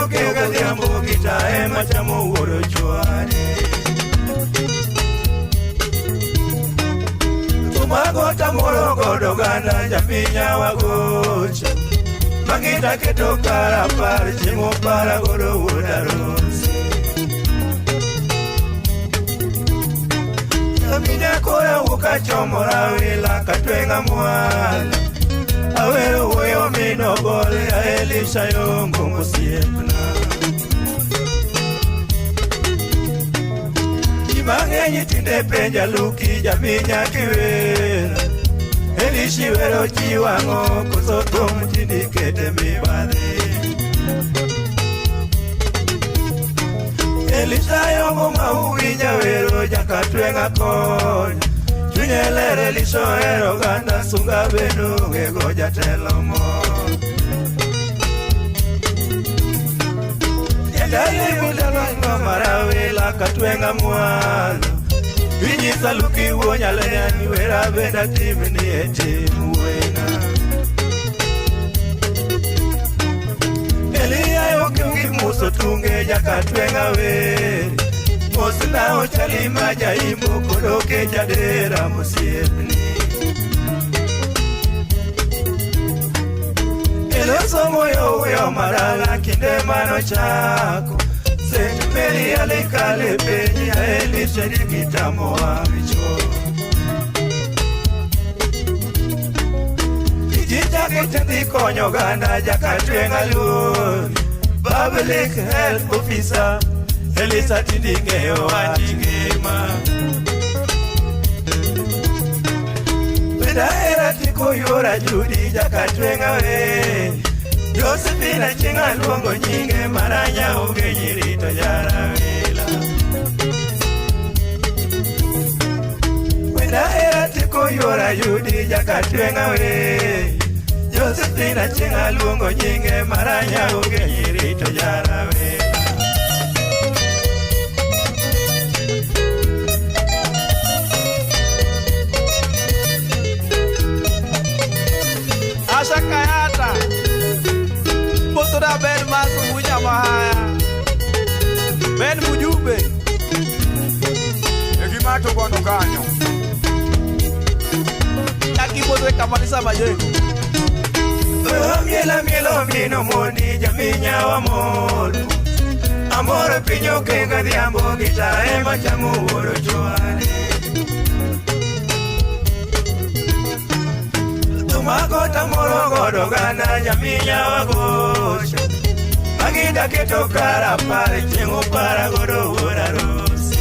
pinyo kega diambo kitae machamo wuoro chwari Tumago tamoro godo ganda jaminya wagocha Mangita keto kara par chimo para godo wudarosi Jaminya kora wuka chomora wila katwenga mwana Awero woyo mino bole ya Elisha yongo musiepna Imangenyi tinde penja luki jaminya kiwera Elishi wero chiwango kusoto mtindi kete mibadhi Elisha yongo mauwija wero jakatwenga konya Chunyelere lisoero ganda sunga benu ngegoja telomo Yendali mudalongo marawila katwenga mwalo Vinyisa luki uonya lenyani wera benda timini etimu wena Elia yoke ungimuso tunge jakatwenga weri Mosina ochali majaimbo kudoke jadera musiepni Eloso moyo uyo marala kinde mano chako Saint Mary alikale penyi ya Elisha nikitamo wa micho Kijita kitendi konyo ganda jakatwenga luri Public Health Officer Elisa tindingeo atingema Weda era tiko yora judi jakatwenga we Josephina chinga luongo nyinge maranya uge nyirito jara wela Weda era tiko yora judi jakatwenga we Josephina chinga luongo nyinge maranya uge nyirito jara wela Kayata Potoda Ben Masu Muja Mahaya Ben Mujube Egimato gono ganyo Yaki bodo kamanisa majengo Miela mielo mino moni jaminya wa modu Amore pinyo kenga diambo kitae machamu wuoro chwari Magota moro godo gana jaminya wagocha Magida keto kara pare chengo para godo wora rosi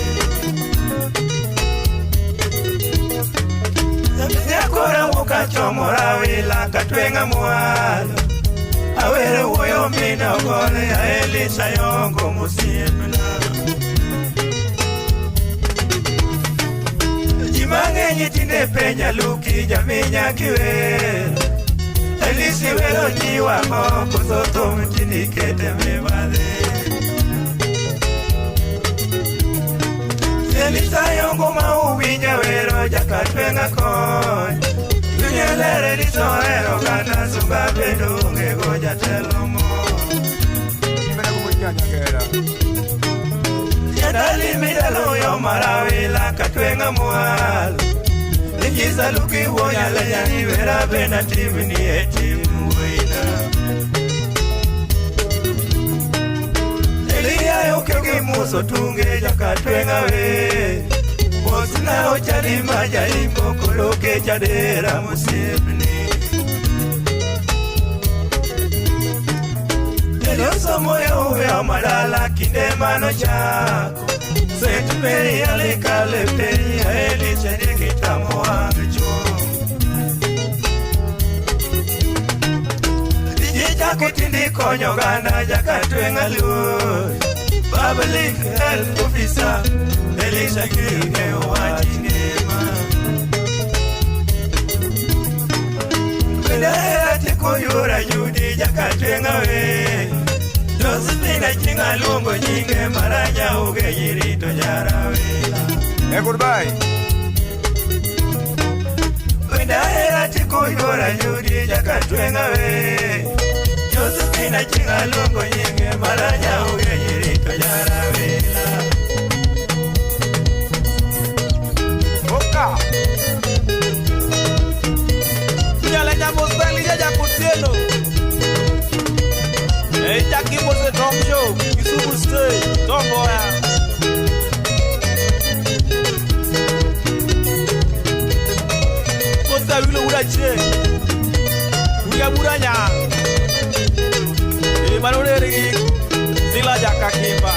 Jaminya kora wuka chomora wila katwenga mwalo Awere woyo mina gole ya Elisha yongo musiepna Jimangenyi tinde penja luki jaminya kiwera Elisi wero jiwa moko soto mtindi kete mebadhe Elisa yongo mauwija wero jakatwenga konya Tunyelere lisoero gana sunga bendo ngegoja telomo Mbele kumujanya ngera Yadali midalo yo marawila katwenga mwalo Nijiza luki uonya lenyani wera bena timini etimu wina Elia yoke ugimuso tunge jakatwenga we Mosina ochali majaimbo kudoke jadera musiepni Eloso moyo uwe madala kinde mano chako Saint Mary alikale penyi ya Elisha nikitamo wa micho Dijija kutindi konyo gana jakatwenga luri Public Health Officer Elisha kingeo wajingema Weda tiko yura judi jakatwenga we Josephina chinga luongo nyinge maranya uge yirito jara wela Goodbye Weda era tiko yura judi jakatwenga we Josephina Josephina Chingalongo nyinge maranya ugeyirito jarawila. Oka Nyalenya Moseli jaja kutieno Jackie Mose Tom Show Kisumu State Tomboya Kota wilo urache Uya buranya Manureri Sila jaka kimba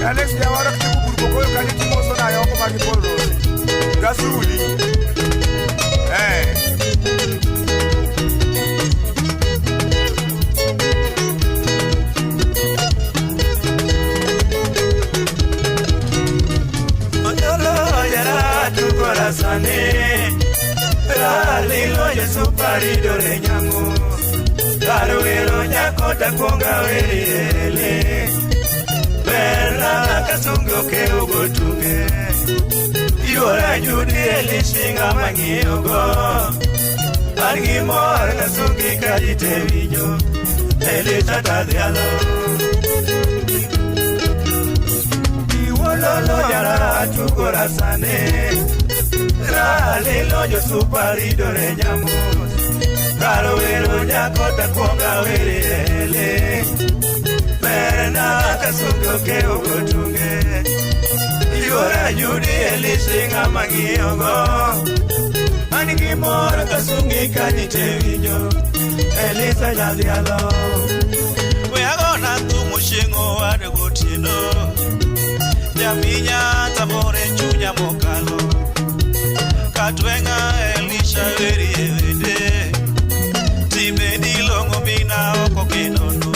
Alex Yawara Kibuko Kaniki Moso na yoko Makipolo Gasuli Sane Ralilo Yesu parido renyamu Karuero nyakota konga weriele Berna kasungo ke ugotunge Yora judi elishinga mangiogo Argimor kasungi kajite vinyo Elitata dialo Iwololo yara tukora sane Ralilo Yesu parido renyamu Karuero nyakota konga weriele Berna kasungo ke ugotunge Yora judi elishinga mangiogo Anigimora kasungi kanite vinyo Elisa jadialo Weagona tu mushingo adegotino Jaminya tamore chunya mokalo Katwenga Elisha veri evede Timedi longo mina oko kenono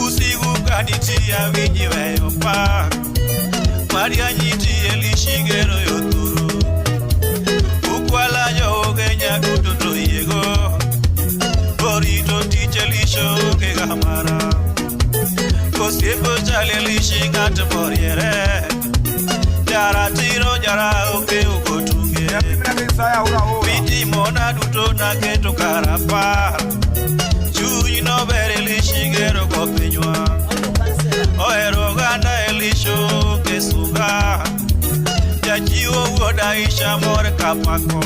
Usigu kanitia vinyi weyopa Maria nyiti Elishigero yoturu Ukwala yogenya kutoto yego Borito tiche lisho kegamara Kosiepo chale lishingate moriere Jara tiro jara uke ukotunge Viti mona duto na keto karapa Chuyi no bere lishigero kopenywa Oero ganda elisho kesuga Jachiwo woda isha more kapako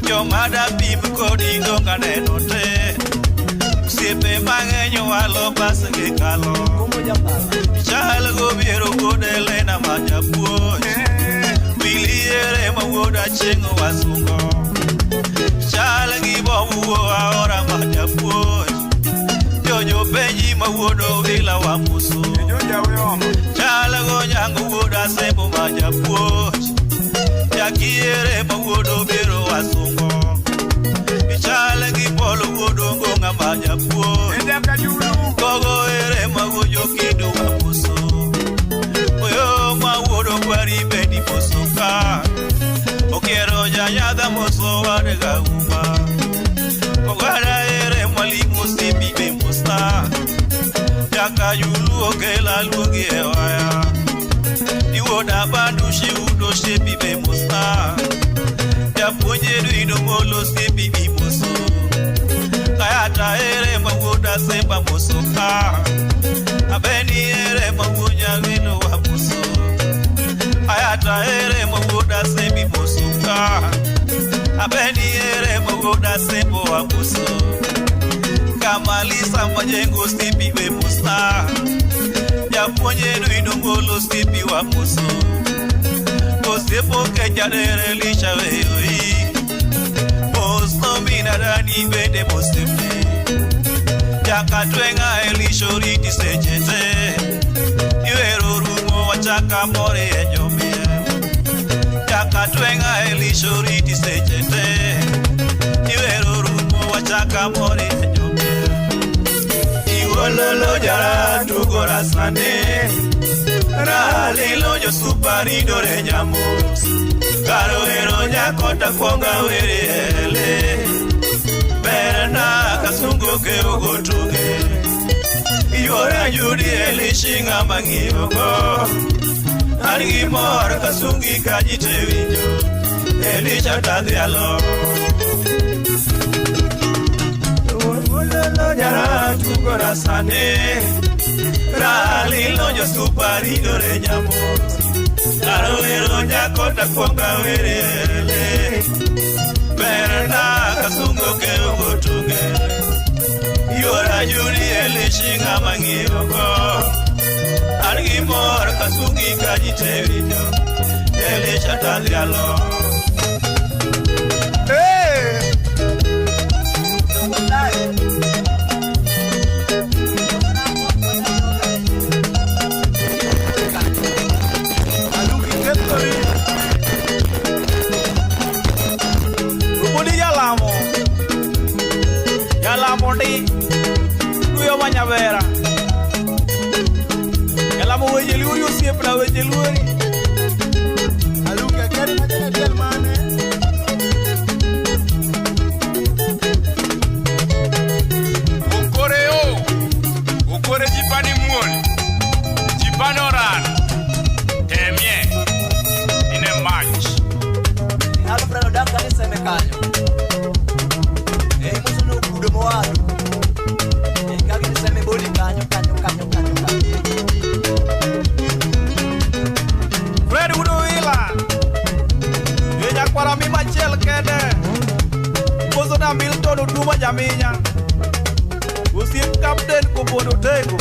Jomada pim kodi donga nenote Siepe mangenyo walo basge kalo Chal gobiero godele na majapuoj Biliere mawoda chengo wasungo Chal gibomu aora majapuoj Jojo penyi mawodo vila wa musu Chal go nyangu woda sembo majapuoj Jakiere mawodo biro wasungo Chal gibolo wodo ngonga majapuoj Gogo ere mawojo kido wa musu Oyo mawodo kwari bedi posoka Okero janyada moso wadega uma Ogada ere mwalimu sipi be musta Jaka yulu okela lugi ewaya Iwoda bandushi udo shepi be musta Japonye duido molo sipi be musu Kayata ere mawoda semba musoka Abeni ere mawonya wino wa musu Ayata ere mawoda sembi musuka Abeni ere mawoda sembo wa musu Kamalisa majengo stipi we musta Japonye duido molo stipi wa musu Kosepo kejadere lisha weyoyi Mosto minadani bende mostepe Jakatwenga elishori disejete Iwero rumo wachaka more enyomie Jakatwenga elishori disejete Iwero rumo wachaka more enyomie Iwololo jara tugora sane Ralilo Yesu parido renyamus Karo ero nyakota konga weriele Berna kasungo ke ugotunge Yora judi elishinga mangiogo Anigimor kasungi kajite vinyo Elisha tadhialo masane Ralilo jo suparido re nyamo Karo ero nyakota kwanga werele Berna kasungo ke ugotunge Yora yuri ele shinga mangiyoko Argi mor kasungi kajite video Ele chatali alo Vera ela mo wejeli uri siempre la wejeli uri aluka kari madena del mane ukore jipani muoni jipanoran temie ine match hapo prano daka ni semekanyo musuno kudo moado Fred Udoila Ella para mi machel kede Bozo na Milton Uduma Jaminya Usip Captain Kubono Tego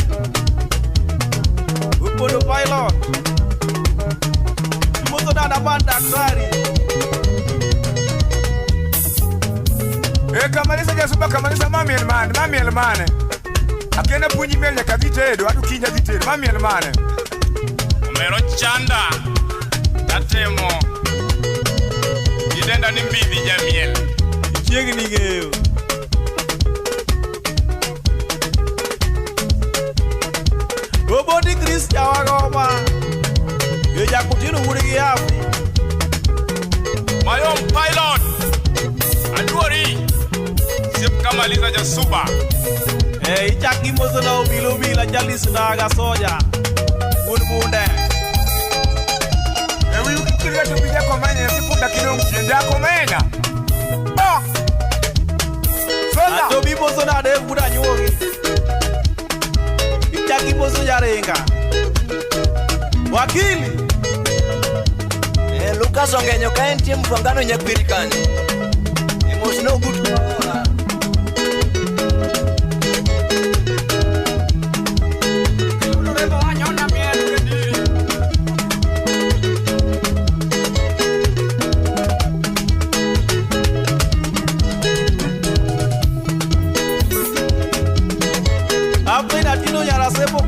Kubono Pilot Bozo na Banda Kwari Kamalisa jasuba kamalisa mami elmane Akena punyi mele kavitedo atu kinya vitedo mami elmane Umero chanda Tatemo Idenda ni mbibi jamiel Chiegi ni geyo Roboti Chris Jawagoma Yeja kutinu urigi yafi My own pilot Aduari Sip kamalisa jasuba Ichaki mozo na ubilo jalis daga soja Bunde Ewi ukikiria tupija komenya Siputa kidongu jenda komenya Fela Atobi mozo na de kuda nyori Ichaki mozo jarenga Wakili Lucas ongenyo kaentie mfangano nyakpirikani Emotional good kwa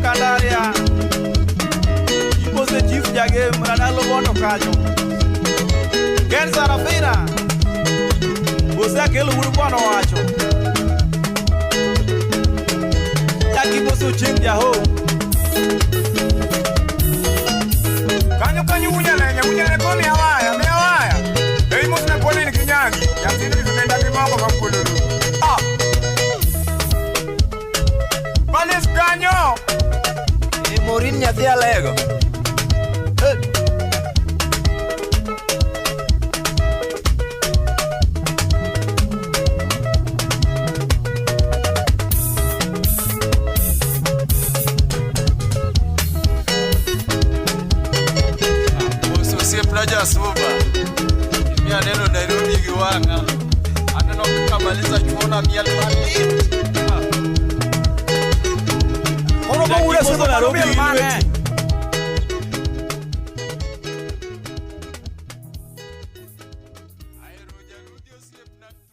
Kandaria Ipose chief jage mranalo bono kajo Ken Sarafina Bose akelo urukwano wacho Jaki bose uching jaho Kanyo unyane koni awaya Meawaya Ei musna koni ni kinyangi Yamsini vizunenda kimongo kampululu Panis kanyo Morin nyathi alego Oso siempre ya suba Mia neno Nairobi giwanga Aneno kukamaliza chuona miali mali Oro kwa ule soto Nairobi